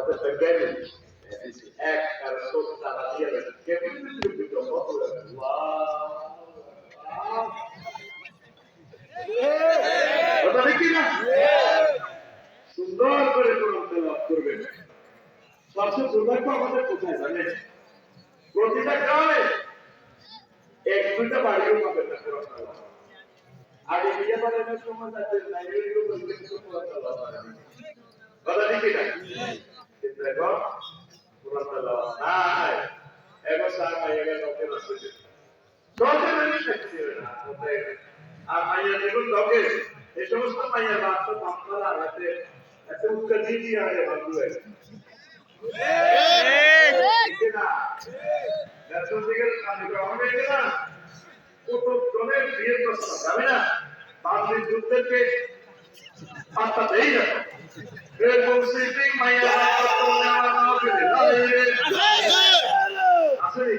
হয়তো বেগানি এক আর সোপ তারা দিয়ে কেমন বিদ্যুৎ কত কথা দেখি না সুন্দর করে কোরআন তেলাওয়াত করবেন সবচেয়ে দুর্ভাগ্য আমাদের কোথায় জানেন প্রতিটা গ্রামে এক দুইটা বাড়িও পাবেন না কোরআন তেলাওয়াত আর এই বাড়ির সময় আছে লাইব্রেরিও বলতে কিছু কোরআন তেলাওয়াত করে কথা দেখি না কিন্তু এখন কোরআন তেলাওয়াত নাই এখন স্যার মাইয়াকে লোকের আছে লোকের আমি দেখছি না আর মাইয়া দেখুন লোকের এই সমস্ত মাইয়া রাস্তা আপনারা হাতে এত উত্তর দিয়ে আগে বান্ধু হয় ঠিক না দর্শন থেকে কানে গ্রহণ হয়েছে না কত জনের বিয়ের প্রস্তাব যাবে না বান্ধবী যুদ্ধকে পাত্তা দেই না এরকম সিটিং মাইয়া আছে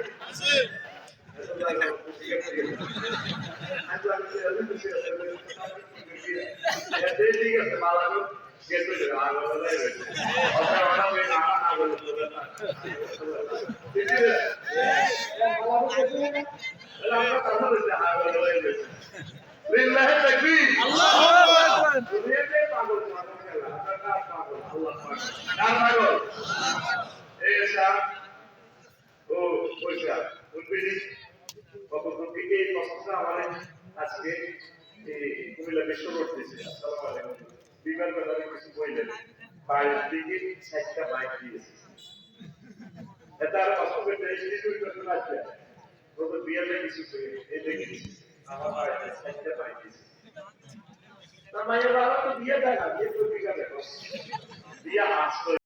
আজকে কুমিল্লা বিশ্ব রোড দিয়েছে বিমান বাজারে কিছু বললেন বাইরের দিকে 60টা বাইক দিয়েছে এটা আর বাস্তবে ইনস্টিটিউট করতে লাগবে কত বিয়ালে কিছু এই দেখি আমার বাড়িতে 60টা বাইক দিয়েছে না মায়ের বাবা তো বিয়ে দেয় না বিয়ে তো বিয়ে দেখো বিয়ে আসতো